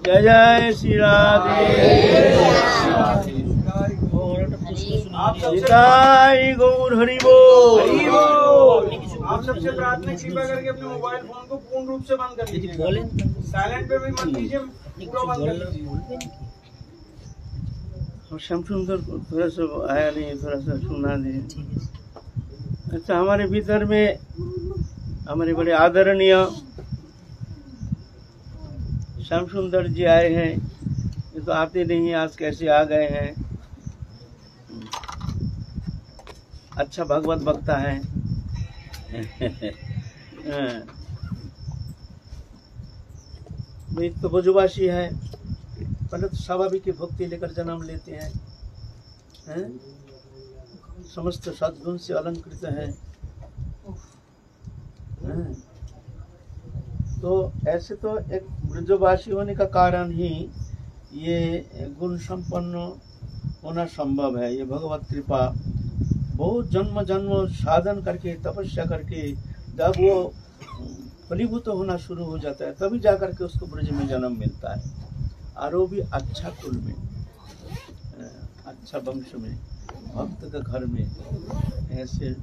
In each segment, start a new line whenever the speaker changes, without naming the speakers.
जय जय श्री राधे। निताई गौर हरि बोल।
आप सबसे प्रार्थना कृपा करके अपने मोबाइल फोन को पूर्ण रूप से बंद कर लीजिए, साइलेंट पे भी मत कीजिए, पूरा बंद कर लीजिए।
श्याम सुंदर थोड़ा सा आया नहीं, थोड़ा सा सुना दे। अच्छा, हमारे भीतर में हमारे बड़े आदरणीय श्याम सुंदर जी आए हैं। ये तो आते नहीं हैं, आज कैसे आ गए हैं। अच्छा भगवत वक्ता है। वे तो ब्रजवासी है, पहले तो स्वाभाविक की भक्ति लेकर जन्म लेते हैं, समस्त सद्गुण से अलंकृत है। तो ऐसे तो एक ब्रजवासी होने का कारण ही ये गुण संपन्न होना संभव है। ये भगवत कृपा, बहुत जन्म जन्म साधन करके तपस्या करके जब वो फलीभूत होना शुरू हो जाता है तभी जाकर के उसको ब्रज में जन्म मिलता है, और वो भी अच्छा कुल में, अच्छा वंश में, भक्त के घर में। ऐसे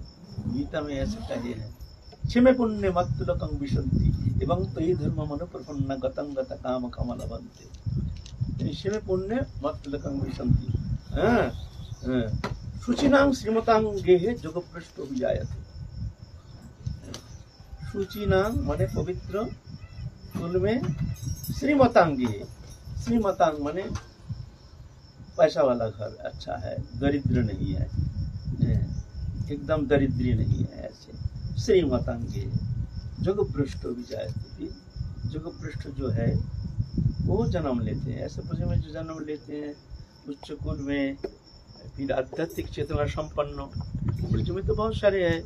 गीता में ऐसे कहे हैं, क्षिमे पुण्य मत्तुलकं विशन्ति एवं तयि धर्म मन प्रपन्न गतं गत काम कमलवन्ते। क्षिमे पुण्य मत्तुलकं विशन्ति शुचिनां श्रीमतां गेहे जोगभ्रष्टो विजायते। शुचिनां माने पवित्र कुल में, श्रीमतां गेहे, श्रीमतां माने पैसा वाला घर, अच्छा है, दरिद्र नहीं है, एकदम दरिद्री नहीं है। ऐसे श्रीमतां गेहे जोगभ्रष्टो विजायते। जोगभ्रष्ट जो है वो जन्म लेते हैं। ऐसे पुरुष में जो जन्म लेते हैं उच्च कुल में, फिर आध्यात्मिक चेतना संपन्न। ब्रज में तो बहुत सारे हैं,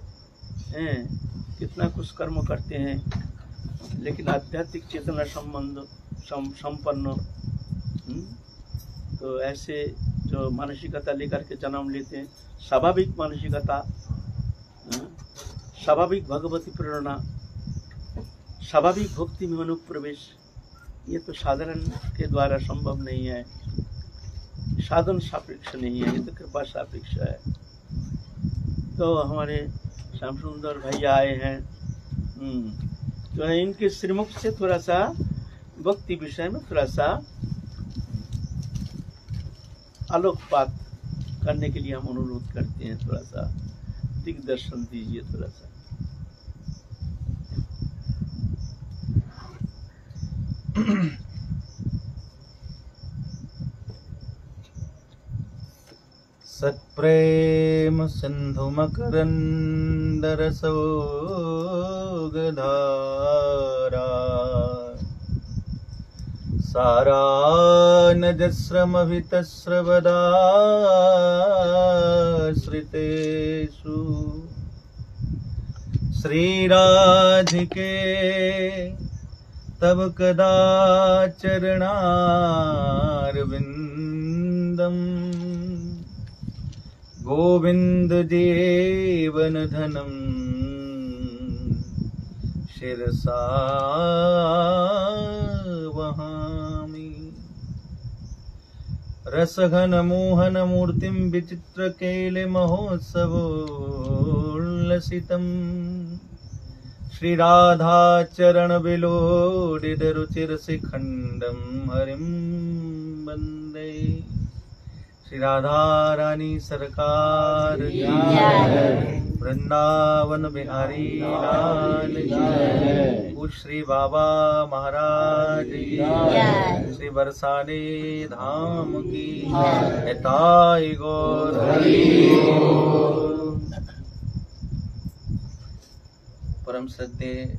कितना कुछ कर्म करते हैं, लेकिन आध्यात्मिक चेतना संपन्न। तो ऐसे जो मानसिकता लेकर के जन्म लेते हैं, स्वाभाविक मानसिकता, स्वाभाविक भगवती प्रेरणा, स्वाभाविक भक्ति में अनुप्रवेश, ये तो साधारण के द्वारा संभव नहीं है, साधन सापेक्ष नहीं है, ये तो कृपा सापेक्ष है। तो हमारे श्याम सुंदर भैया आए हैं, तो इनके श्रीमुख से थोड़ा सा भक्ति विषय में थोड़ा सा आलोकपात करने के लिए हम अनुरोध करते हैं। थोड़ा सा दिग्दर्शन दीजिए, थोड़ा सा।
सत्प्रेम सिंधु मकरंद रसोगधारा सारानजस्रमभितस्रवदाश्रितेषु श्रीराधिके तब कदा चरणारविंदम गोविंद जीवन धनम शिरसा वहामि। रसघन मोहन मूर्तिम विचित्र कैले महोत्सवोल्लसितम श्री राधा चरण विलोडित रुचिर शिखंडम हरिम वंदे। श्री राधा रानी सरकार की जय, वृंदावन बिहारी लाल जय, श्री बाबा महाराज की जय, श्री बरसाने धाम की जय, ताई गौर हरि बोल। परम श्रद्धेय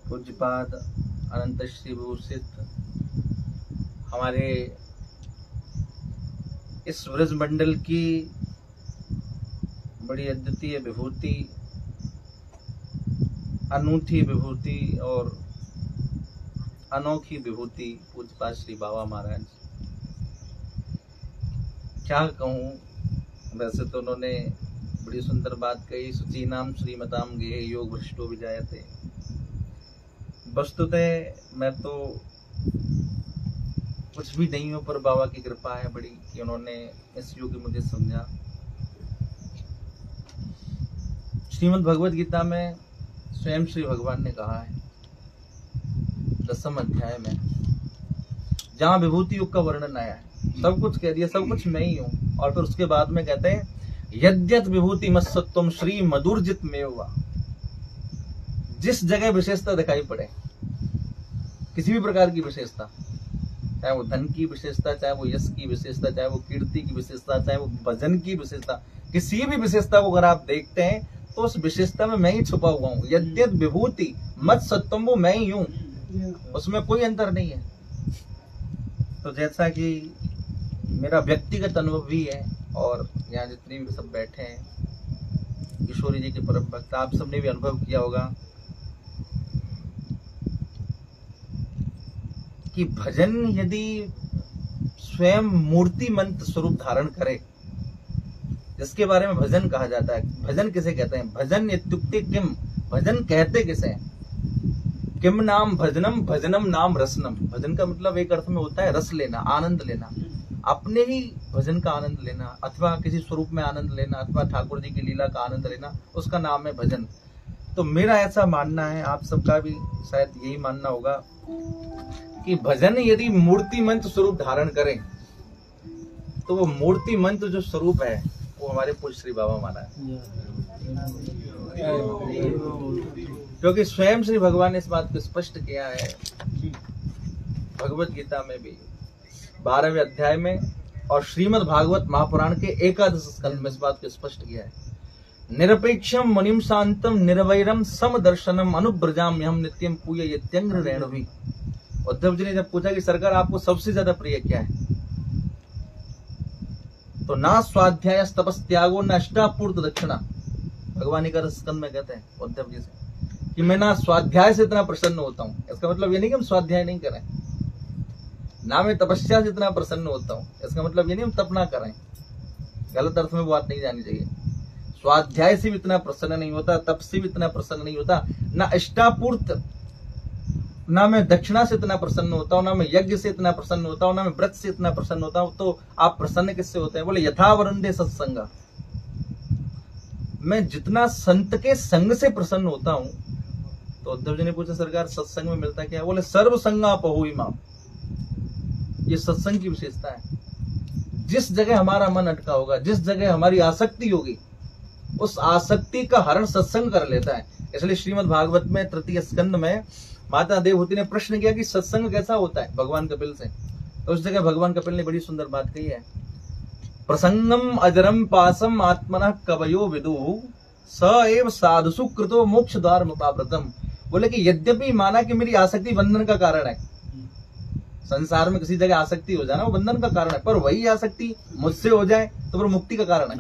पूज्यपाद अनंत श्री भूषित हमारे इस व्रज मंडल की बड़ी अद्वितीय विभूति, अनूठी विभूति और अनोखी विभूति पूज्यपाद श्री बाबा महाराज। क्या कहूँ, वैसे तो उन्होंने बड़ी सुंदर बात कही, शुचीनाम श्रीमताम गेहे योग भ्रष्टो विजायते। वस्तुतः मैं तो कुछ भी नहीं हो, पर बाबा की कृपा है बड़ी कि उन्होंने इस युग मुझे समझा। श्रीमद् भगवद गीता में स्वयं श्री भगवान ने कहा है 10वें अध्याय में, जहां विभूति युग का वर्णन आया है, सब कुछ कह दिया, सब कुछ मैं ही हूं। और फिर उसके बाद में कहते हैं यद्यत विभूति मत्सत्वम श्री मधुर्जित में हुआ। जिस जगह विशेषता दिखाई पड़े, किसी भी प्रकार की विशेषता, चाहे वो धन की विशेषता, चाहे वो यश की विशेषता, चाहे वो कीर्ति की विशेषता, चाहे वो भजन की विशेषता, किसी भी विशेषता को अगर आप देखते हैं तो उस विशेषता में मैं ही छुपा हुआ हूं। यद्यत विभूति मत सत्वम, वो मैं ही हूं, उसमें कोई अंतर नहीं है। तो जैसा कि मेरा व्यक्तिगत अनुभव भी है, और यहाँ जितने भी सब बैठे हैं किशोरी जी के परम भक्त, आप सबने भी अनुभव किया होगा कि भजन यदि स्वयं मूर्ति मंत्र स्वरूप धारण करे, जिसके बारे में भजन कहा जाता है। भजन किसे कहते हैं? भजन इत्युक्ते किम, भजन कहते किसे हैं? किम नाम भजनम, भजनम नाम रसनम। भजन का मतलब एक अर्थ में होता है रस लेना, आनंद लेना, अपने ही भजन का आनंद लेना, अथवा किसी स्वरूप में आनंद लेना, अथवा ठाकुर जी की लीला का आनंद लेना, उसका नाम है भजन। तो मेरा ऐसा मानना है, आप सबका भी शायद यही मानना होगा कि भजन यदि मूर्ति मंत्र स्वरूप धारण करें तो वो मूर्ति मंत्र जो स्वरूप है वो हमारे पूज्य श्री बाबा महाराज, क्योंकि स्वयं श्री भगवान ने इस बात को स्पष्ट किया है भगवत गीता में भी 12वें अध्याय में, और श्रीमद् भागवत महापुराण के 11 स्कंद में इस बात को स्पष्ट किया है। निरपेक्षम मुनिम शांतम निर्वैरम समदर्शनम अनुब्रजाम्यहम नित्यम पूजयत्यंग्र रेणुभि। उद्धव जी ने जब पूछा कि सरकार आपको सबसे ज्यादा प्रिय क्या है, तो ना स्वाध्याय तपस्त्यागो न अष्टापूर्त दक्षिणा। भगवान का स्कंद में कहते हैं उद्धव जी से कि मैं ना स्वाध्याय से इतना प्रसन्न होता हूं। इसका मतलब ये नहीं कि हम स्वाध्याय नहीं करें, ना मैं तपस्या से इतना प्रसन्न होता हूं, इसका मतलब ये नहीं हम तप ना करें, गलत अर्थ में बात नहीं जानी चाहिए। स्वाध्याय से भी इतना प्रसन्न नहीं होता, तप से भी इतना प्रसन्न नहीं होता, ना अष्टापूर्त, ना मैं दक्षिणा से इतना प्रसन्न होता हूं, ना मैं यज्ञ से इतना प्रसन्न होता हूं, ना मैं व्रत से इतना प्रसन्न होता हूं। तो आप प्रसन्न किससे होते हैं? बोले यथा वरुंदे सत्संग। मैं जितना संत के संग से प्रसन्न होता हूं। तो उद्धव जी ने पूछा सरकार सत्संग में मिलता क्या है? बोले सर्व संगा पहुई मां। ये सत्संग की विशेषता है। जिस जगह हमारा मन अटका होगा, जिस जगह हमारी आसक्ति होगी, उस आसक्ति का हरण सत्संग कर लेता है। इसलिए श्रीमद् भागवत में 3 स्कंद में माता देवहूति ने प्रश्न किया कि सत्संग कैसा होता है भगवान कपिल से। तो उस जगह भगवान कपिल ने बड़ी सुंदर बात कही है, प्रसंगम अजरम पासम आत्मनः कवयो विदुः स एव साधुसु कृतो मोक्ष द्वार मुपाव्रतम। बोले कि यद्यपि माना कि मेरी आसक्ति बंधन का कारण है, संसार में किसी जगह आसक्ति हो जाना वो बंधन का कारण है, पर वही आसक्ति मुझसे हो जाए तो फिर मुक्ति का कारण है।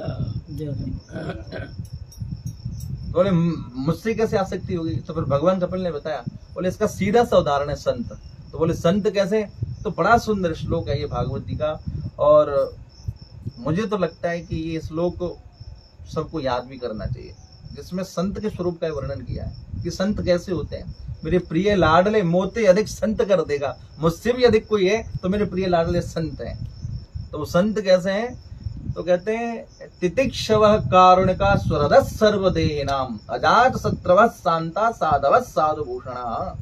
बोले मुझसे कैसे आसक्ति होगी? तो फिर भगवान कपिल ने बताया, बोले इसका सीधा सा उदाहरण है संत। तो बोले संत कैसे? तो बड़ा सुंदर श्लोक है ये भागवत जी का, और मुझे तो लगता है कि ये श्लोक सबको याद भी करना चाहिए, जिसमें संत के स्वरूप का वर्णन किया है कि संत कैसे होते हैं। मेरे प्रिय लाडले मोते अधिक संत कर देगा, मुझसे भी अधिक कोई है तो मेरे प्रिय लाडले संत हैं। तो वो संत कैसे हैं? तो कहते हैं तितिक्षवः कारुणिका स्वरदः सर्वदेहिनाम अजात शत्रवः शांता साधवः साधुभूषणः।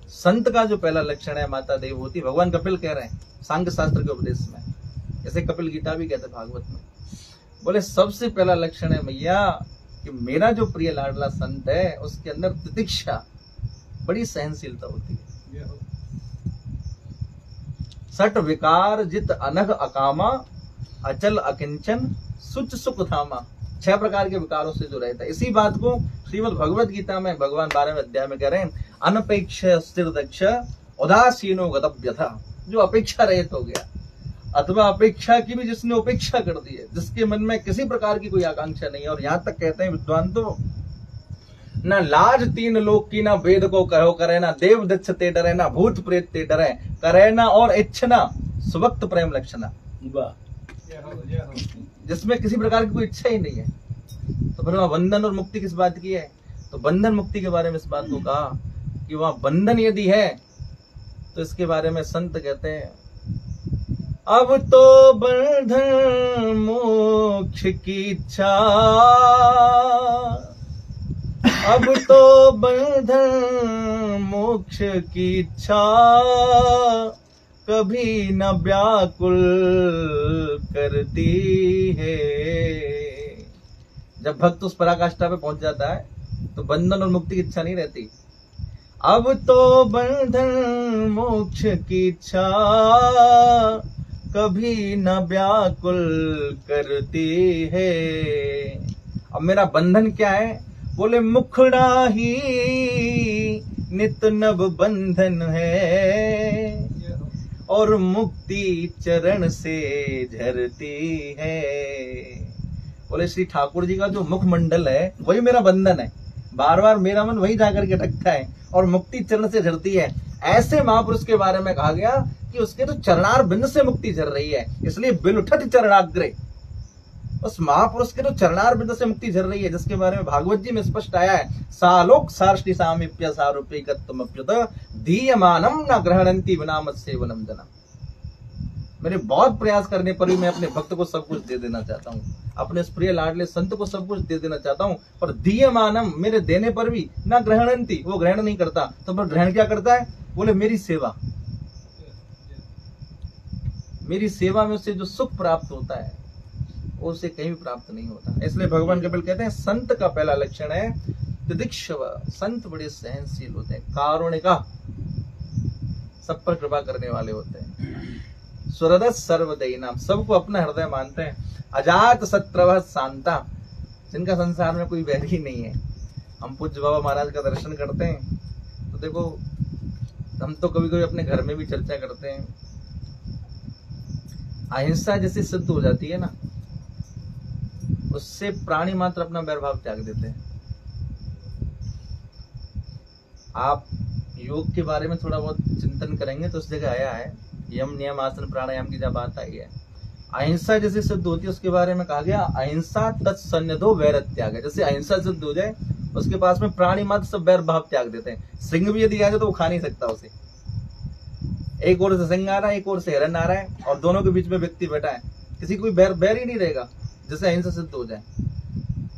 संत का जो पहला लक्षण है माता देवहूति, भगवान कपिल कह रहे हैं सांख्य शास्त्र के उपदेश में, जैसे कपिल गीता भी कहते हैं भागवत में। बोले सबसे पहला लक्षण है मैया कि मेरा जो प्रिय लाडला संत है उसके अंदर तितिक्षा, बड़ी सहनशीलता होती है। सट विकार जित अनघ अकामा अचल अकिंचन सुच सुख धामा। 6 प्रकार के विकारों से जो रहता है। इसी बात को श्रीमद् भगवत गीता में भगवान 12वें अध्याय में कह रहे हैं, अनपेक्ष स्थिर दक्ष उदासीनो गतव्यथा। जो अपेक्षा रहित हो गया, अथवा अपेक्षा की भी जिसने उपेक्षा कर दी है, जिसके मन में किसी प्रकार की कोई आकांक्षा नहीं है। और यहाँ तक कहते हैं विद्वान तो न लाज 3 लोक की, ना वेद को कहो करे, ना देव दक्ष ते डरे, ना भूत प्रेत ते डरे, करे ना और इच्छना सुवक्त प्रेम लक्षणा। जिसमें किसी प्रकार की कोई इच्छा ही नहीं है। तो फिर वहां बंधन और मुक्ति किस बात की है? तो बंधन मुक्ति के बारे में इस बात को कहा कि वहां बंधन यदि है तो इसके बारे में संत कहते हैं, अब तो बंधन मोक्ष की इच्छा, अब तो बंधन मोक्ष की इच्छा, कभी न व्याकुल करती है। जब भक्त उस पराकाष्ठा पे पहुंच जाता है तो बंधन और मुक्ति की इच्छा नहीं रहती। अब तो बंधन मोक्ष की इच्छा, कभी न व्याकुल करती है। अब मेरा बंधन क्या है? बोले मुखड़ा ही नित नव बंधन है, और मुक्ति चरण से झरती है। बोले श्री ठाकुर जी का जो मुखमंडल है वही मेरा बंधन है, बार बार मेरा मन वही जाकर के अटकता है और मुक्ति चरण से झरती है। ऐसे महापुरुष के बारे में कहा गया कि उसके तो चरणार बिंद से मुक्ति झर रही है, इसलिए बिलुठत चरणाग्रे। उस महापुरुष के तो चरणार बिंद से मुक्ति झर रही है, जिसके बारे में भागवत जी में स्पष्ट आया है, सालोक सार्ष्टि सामीप्य सारूपिकत्वमप्युत दीयमानम न ग्रहणन्ति विना मत सेवनम जना। मेरे बहुत प्रयास करने पर भी मैं अपने भक्त को सब कुछ दे देना चाहता हूँ, अपने इस प्रिय लाडले संत को सब कुछ दे देना चाहता हूँ, पर दीयमानम, मेरे देने पर भी न ग्रहणन्ति, वो ग्रहण नहीं करता। तो पर ग्रहण क्या करता है? बोले मेरी सेवा, मेरी सेवा में उससे जो सुख प्राप्त होता है वो उसे कहीं भी प्राप्त नहीं होता। इसलिए भगवान कपिल कहते हैं संत का पहला लक्षण है तितिक्षव, संत बड़े सहनशील होते हैं, कारुणिका, सब पर कृपा करने वाले होते हैं, सुहृद सर्वदयिनाम, सबको अपना हृदय मानते हैं, अजात शत्रवः शांता, जिनका संसार में कोई वैर ही नहीं है। हम पूज्य बाबा महाराज का दर्शन करते हैं तो देखो, हम तो कभी कभी अपने घर में भी चर्चा करते हैं, अहिंसा जैसी सिद्ध हो जाती है ना, उससे प्राणी मात्र अपना वैरभाव त्याग देते हैं। आप योग के बारे में थोड़ा बहुत चिंतन करेंगे तो उस जगह आया है, यम नियम आसन प्राणायाम की जब बात आई है, अहिंसा जैसे सिद्ध होती है उसके बारे में कहा गया अहिंसा तत्सन्निधो वैर त्याग है। जैसे अहिंसा सिद्ध हो जाए उसके पास में प्राणी मात्र सब वैर भाव त्याग देते हैं। सिंह भी यदि आ जाए तो वो खा नहीं सकता उसे, एक ओर से सिंह आ रहा है, एक ओर से हिरन आ रहा है, और दोनों के बीच में व्यक्ति बैठा है, किसी कोई बैर ही नहीं रहेगा जैसे अहिंसा सिद्ध हो जाए।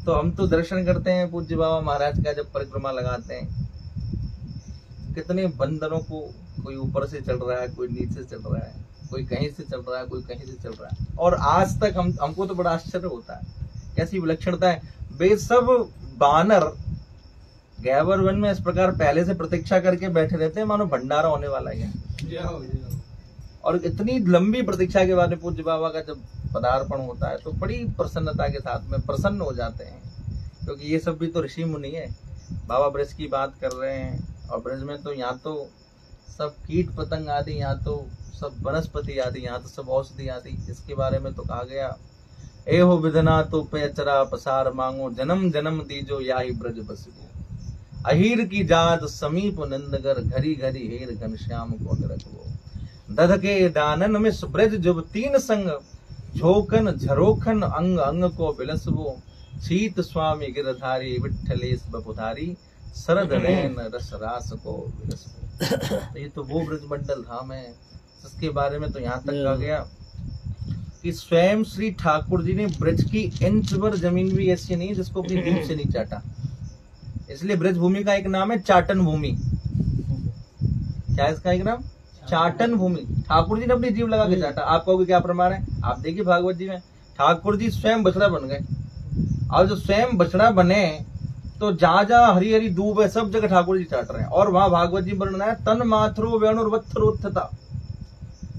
तो हम तो दर्शन करते हैं पूज्य बाबा महाराज का, जब परिक्रमा लगाते हैं, कितने बंदरों को, कोई ऊपर से चल रहा है, कोई नीचे चल रहा है, कोई कहीं से चल रहा है, कोई कहीं से चल रहा है, और आज तक हमको तो बड़ा आश्चर्य होता है, कैसी विलक्षणता है। वे सब बानर गैबर वन में इस प्रकार पहले से प्रतीक्षा करके बैठे रहते हैं मानो भंडारा होने वाला है, और इतनी लंबी प्रतीक्षा के बाद में पूज्य बाबा का जब पदार्पण होता है तो बड़ी प्रसन्नता के साथ में प्रसन्न हो जाते हैं, क्योंकि ये सब भी तो ऋषि मुनि है। बाबा ब्रज की बात कर रहे हैं, और ब्रज में तो यहाँ तो सब कीट पतंग आदि, यहाँ तो सब वनस्पति आदि, यहाँ तो सब औषधि आदि। इसके बारे में तो कहा गया, एहो विधना तो पेचरा पसार मांगो, जन्म जन्म दीजो याही ब्रज बसबो, अहीर की जात समीप नंदगर, घरी घरी हेर घनश्याम को रखबो, दध के दानन में ब्रज जब तीन संग, झोकन झरोखन अंग अंग को बिलसबो, शीत स्वामी गिरधारी विठलेश बपुधारी, शरद नयन रस रास को बिलसबो। ये तो वो ब्रज मंडल धाम है जिसके बारे में तो यहाँ तक कहा गया कि स्वयं श्री ठाकुर जी ने ब्रज की इंच भर जमीन भी ऐसी नहीं जिसको अपनी जीभ से नहीं चाटा। इसलिए ब्रज भूमि का एक नाम है चाटन भूमि। क्या है इसका एक नाम? चाटन भूमि। ठाकुर जी ने अपनी जीभ लगा के चाटा। आप कहोगे क्या प्रमाण है? आप देखिए भागवत जी में ठाकुर जी स्वयं बछड़ा बन गए, और जो स्वयं बछड़ा बने तो जहां जहां हरी हरी दूब है सब जगह ठाकुर जी चाट रहे हैं। और वहां भागवत जी वर्णन है तन माथरो वेणुर्वत्थरोत्थता,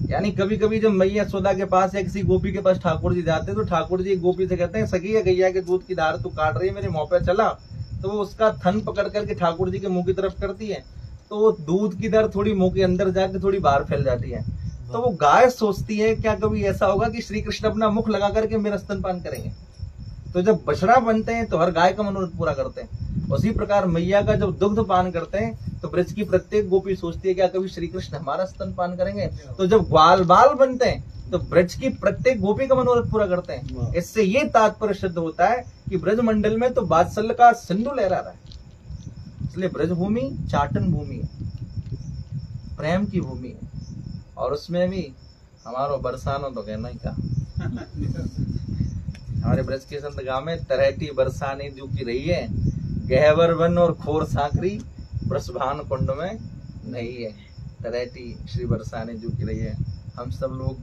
यानी कभी कभी जब मैया यशोदा के पास या किसी गोपी के पास ठाकुर जी जाते हैं तो ठाकुर जी एक गोपी से कहते हैं, सखी है गैया के दूध की धार तू काट रही है, मेरे मुंह पे चला। तो वो उसका थन पकड़ करके ठाकुर जी के मुंह की तरफ करती है, तो वो दूध की धार थोड़ी मुंह के अंदर जाके थोड़ी बाहर फैल जाती है। तो वो गाय सोचती है क्या कभी ऐसा होगा कि श्री कृष्ण अपना मुख लगा करके मेरा स्तनपान करेंगे। तो जब बछड़ा बनते हैं तो हर गाय का मनोरथ पूरा करते हैं। उसी प्रकार मैया का जब दुग्ध पान करते हैं तो ब्रज की प्रत्येक गोपी सोचती है क्या कभी श्री कृष्ण हमारा स्तनपान करेंगे। तो जब ग्वाल बाल बनते हैं तो ब्रज की प्रत्येक गोपी का मनोरथ पूरा करते हैं। इससे ये तात्पर्य सिद्ध होता है कि ब्रज मंडल में तो वात्सल्य का सिंधु लहरा रहा है। इसलिए ब्रज भूमि चाटन भूमि है। प्रेम की भूमि है, और उसमें भी हमारो बरसानो तो कहना ही का। हमारे ब्रज के संत गांव में तरहेटी बरसाने जो की रही है, गहवर वन और खोर साकरी ब्रसभान कुंड में नहीं है। तरहेटी श्री बरसाने जो की रही है। हम सब लोग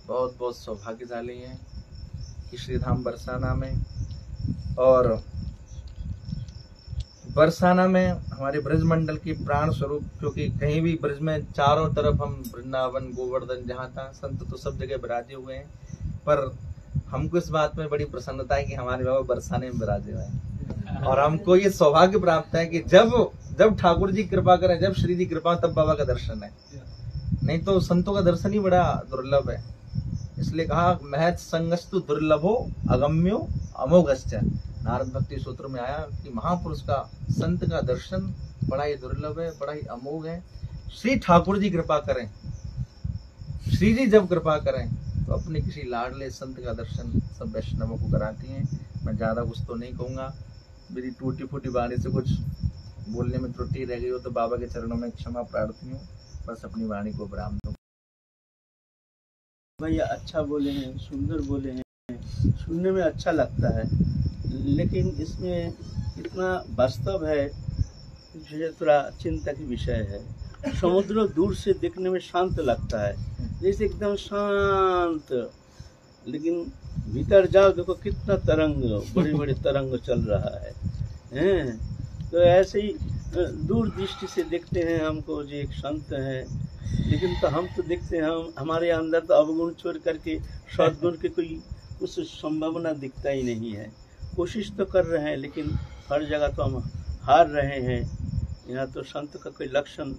बहुत बहुत सौभाग्यशाली हैं कि श्री धाम बरसाना में, और बरसाना में हमारे ब्रज मंडल की प्राण स्वरूप, क्योंकि कहीं भी ब्रज में चारों तरफ हम वृंदावन गोवर्धन जहाँ था संत तो सब जगह विराजे हुए हैं, पर हमको इस बात में बड़ी प्रसन्नता है कि हमारे बाबा बरसाने में विराजे हुए हैं। और हमको ये सौभाग्य प्राप्त है कि जब ठाकुर जी कृपा करें, जब श्री जी कृपा, तब बाबा का दर्शन है, नहीं तो संतों का दर्शन ही बड़ा दुर्लभ है। इसलिए कहा महत संगस्तु दुर्लभो अगम्यो अमोघश्च। नारद भक्ति सूत्र में आया कि महापुरुष का, संत का दर्शन बड़ा ही दुर्लभ है, बड़ा ही अमोघ है। श्री ठाकुर जी कृपा करें, श्री जी जब कृपा करें तो अपने किसी लाडले संत का दर्शन सब वैष्णवों को कराती हैं। मैं ज्यादा कुछ तो नहीं कहूंगा, मेरी टूटी फूटी वाणी से कुछ बोलने में त्रुटि रह गई हो तो बाबा के चरणों में क्षमा प्रार्थी हूँ। बस अपनी वाणी को विराम दूं।
भैया अच्छा बोले हैं, सुंदर बोले हैं, सुनने में अच्छा लगता है, लेकिन इसमें इतना वास्तव है जो थोड़ा चिंता की विषय है। समुद्र दूर से देखने में शांत लगता है, जैसे एकदम शांत, लेकिन भीतर जाओ देखो कितना तरंग, बड़े बड़े तरंग चल रहा है, हैं? तो ऐसे ही दूर दृष्टि से देखते हैं हमको जो एक संत है, लेकिन तो हम तो देखते हैं हमारे अंदर तो अवगुण छोड़ करके सद्गुण के कोई उस संभावना दिखता ही नहीं है। कोशिश तो कर रहे हैं लेकिन हर जगह तो हम हार रहे हैं। यहाँ तो संत का कोई लक्षण,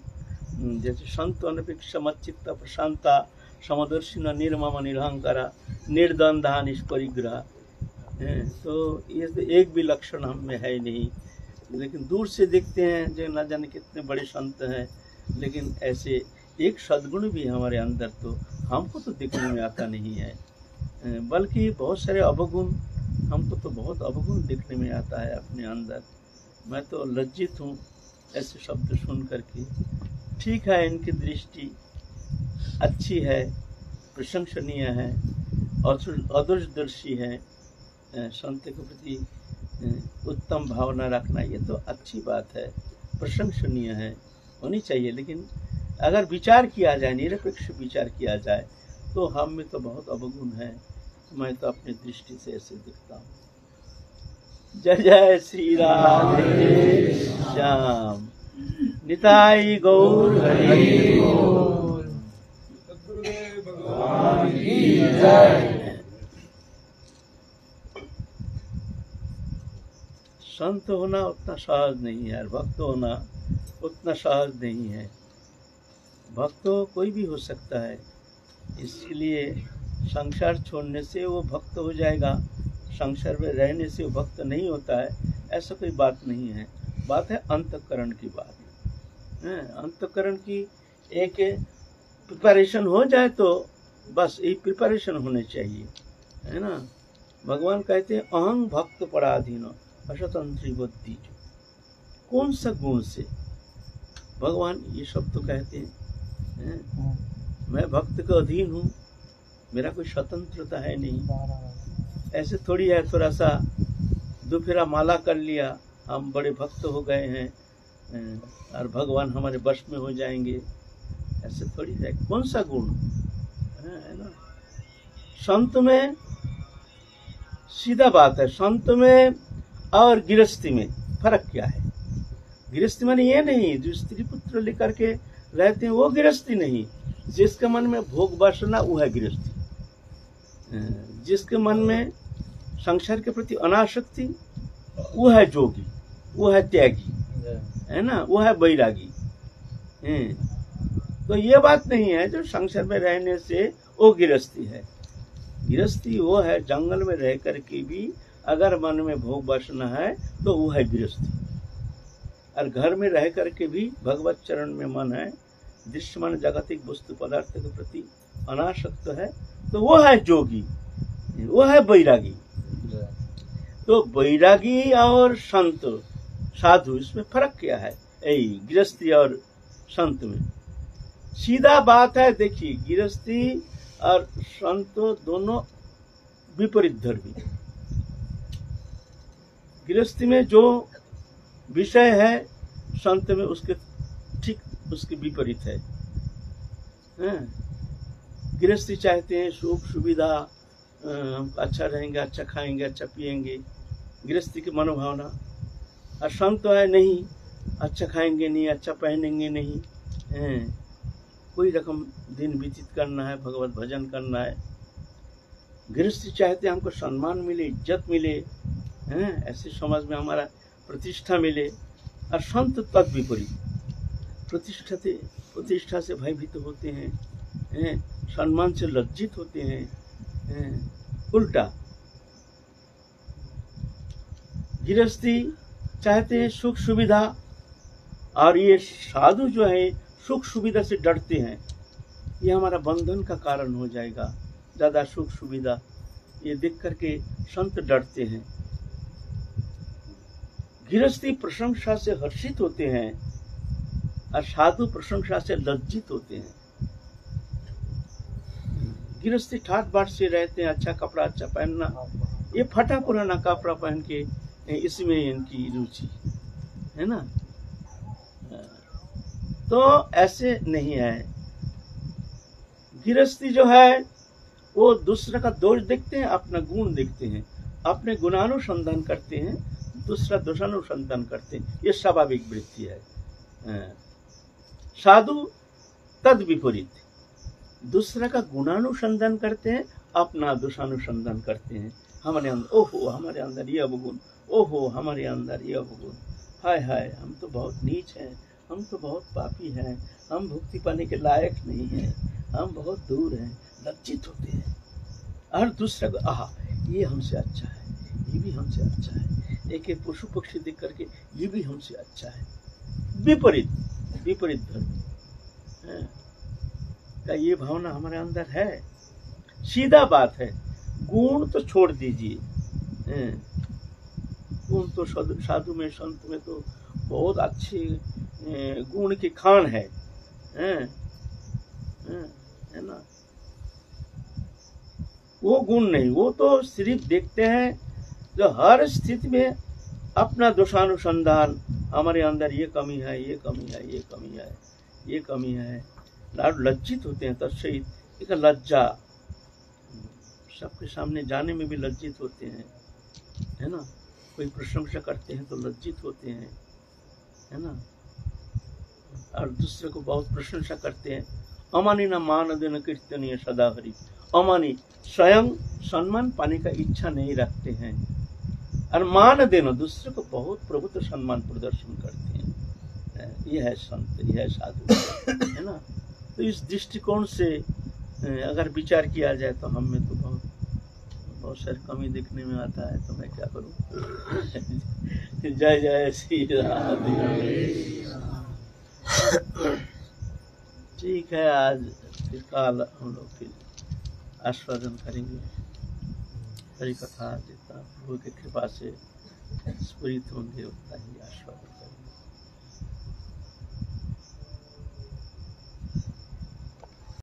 जैसे संत अनपेक्ष मच्चित्ता प्रशांता समदर्शिना निर्मम निरहंकारा निर्द्वंद्वा निष्परिग्रह, तो ये तो एक भी लक्षण हम में है नहीं। लेकिन दूर से देखते हैं जो न जाने कितने बड़े संत हैं, लेकिन ऐसे एक सद्गुण भी हमारे अंदर तो हमको तो देखने में आता नहीं है, बल्कि बहुत सारे अवगुण, हमको तो बहुत अवगुण देखने में आता है अपने अंदर। मैं तो लज्जित हूँ ऐसे शब्द सुन करके। ठीक है, इनकी दृष्टि अच्छी है, प्रशंसनीय है, अदूरदर्शी है, संत के प्रति उत्तम भावना रखना, ये तो अच्छी बात है, प्रशंसनीय है, होनी चाहिए। लेकिन अगर विचार किया जाए, निरपेक्ष विचार किया जाए, तो हम में तो बहुत अवगुण है। मैं तो अपनी दृष्टि से ऐसे दिखता हूँ। जय जय श्री राधे श्याम, निताई गौर हरि बोल।
सद्गुरुदेव भगवान की जय।
संत होना उतना सहज नहीं है, भक्त होना उतना सहज नहीं है। भक्त कोई भी हो सकता है, इसलिए संसार छोड़ने से वो भक्त हो जाएगा, संसार में रहने से वो भक्त नहीं होता है, ऐसा कोई बात नहीं है। बात है अंतःकरण की बात है। अंतःकरण की एक प्रिपरेशन हो जाए तो बस यही प्रिपरेशन होने चाहिए, है ना। भगवान कहते हैं अहं भक्त पराधीन असतंत्री बुद्धि। कौन सा गुण से भगवान ये सब तो कहते हैं, मैं भक्त का अधीन हूँ, मेरा कोई स्वतंत्रता है नहीं। ऐसे थोड़ी है थोड़ा सा दुफेरा माला कर लिया, हम बड़े भक्त हो गए हैं और भगवान हमारे वश में हो जाएंगे, ऐसे थोड़ी है। कौन सा गुण है ना। संत में सीधा बात है, संत में और गृहस्थी में फर्क क्या है। गृहस्थी माने ये नहीं जो स्त्री पुत्र लेकर के रहते हैं वो गृहस्थी नहीं, जिसके मन में भोग वासना वो है गृहस्थी। जिसके मन में संसार के प्रति अनासक्ति वो है जोगी, वो है त्यागी, है ना, वो है बैरागी। तो ये बात नहीं है जो संसार में रहने से वो गृहस्थी है। गृहस्थी वो है जंगल में रह करके भी अगर मन में भोग वासना है तो वो है गृहस्थी, और घर में रह करके भी भगवत चरण में मन है, दृश्यमान जागतिक वस्तु पदार्थ के प्रति अनासक्त है, तो वो है जोगी, वो है बैरागी। तो बैरागी और संत साधु इसमें फर्क क्या है, यही गृहस्थी और संत में। सीधा बात है, देखिए गृहस्थी और संत दोनों विपरीत धर्मी। गृहस्थी में जो विषय है संत में उसके ठीक उसके विपरीत है। गृहस्थी चाहते हैं सुख सुविधा, अच्छा रहेंगे, अच्छा खाएंगे, अच्छा पिएंगे, गृहस्थी की मनोभावना। और संत है नहीं, अच्छा खाएंगे नहीं, अच्छा पहनेंगे नहीं, कोई रकम दिन व्यतीत करना है, भगवत भजन करना है। गृहस्थी चाहते हैं हमको सम्मान मिले, इज्जत मिले, ऐसे समाज में हमारा प्रतिष्ठा मिले। और संत तद विपरीत, प्रतिष्ठा से भयभीत होते हैं, सम्मान से लज्जित होते हैं, उल्टा। गृहस्थी चाहते हैं सुख सुविधा, और ये साधु जो है सुख सुविधा से डरते हैं, ये हमारा बंधन का कारण हो जाएगा, ज्यादा सुख सुविधा ये देख करके संत डरते हैं। गृहस्थी प्रशंसा से हर्षित होते हैं और साधु प्रशंसा से लज्जित होते हैं। गृहस्थी ठाट बाट से रहते हैं, अच्छा कपड़ा अच्छा पहनना, ये फटा पुराना कपड़ा पहन के इसमें इनकी रुचि है ना। तो ऐसे नहीं है। गृहस्थी जो है वो दूसरे का दोष देखते हैं, अपना गुण देखते हैं, अपने गुणानुसंधान करते हैं, दूसरा दोषानुसंधान करते हैं, ये स्वाभाविक वृत्ति है। साधु तद विपरीत, दूसरा का गुणानुसंधान करते हैं, अपना दोषानुसंधान करते हैं। हमारे अंदर ओहो हमारे अंदर ये अवगुण, ओहो हमारे अंदर ये अवगुण, हाय हाय हम तो बहुत नीच हैं, हम तो बहुत पापी हैं, हम भुक्ति पाने के लायक नहीं हैं, हम बहुत दूर हैं, लज्जित होते हैं। और दूसरा को आहा ये हमसे अच्छा है, ये भी हमसे अच्छा है, एक एक पशु पक्षी देख करके ये भी हमसे अच्छा है। विपरीत धर्म का ये भावना हमारे अंदर है। सीधा बात है, गुण तो छोड़ दीजिए, गुण तो साधु में संत में तो बहुत अच्छे गुण की खान है ना। वो गुण नहीं, वो तो सिर्फ देखते हैं जो हर स्थिति में अपना दोषानुसंधान, हमारे अंदर ये कमी है, ये कमी है, ये कमी है, ये कमी है, लज्जित होते हैं। तत्सहित एक लज्जा, सबके सामने जाने में भी लज्जित होते हैं, है ना। कोई प्रशंसा करते हैं तो लज्जित होते हैं, है ना। और दूसरे को बहुत प्रशंसा करते हैं। अमानी न मान देन कीर्तनीय सदा हरि, अमानी स्वयं सम्मान पाने का इच्छा नहीं रखते हैं, और मान देना दूसरे को बहुत प्रभुत्व सम्मान प्रदर्शन करते हैं। यह है संत, यह है साधु, है ना। तो इस दृष्टिकोण से अगर विचार किया जाए तो हम में तो बहुत सारी कमी दिखने में आता है। तो मैं क्या करूं। जय जय श्री राम। ठीक है, आज फिर काल हम लोग फिर आस्वादन करेंगे हरि कथा। जितना प्रभु की कृपा से स्फुरित होंगे उतना ही आस्वादन।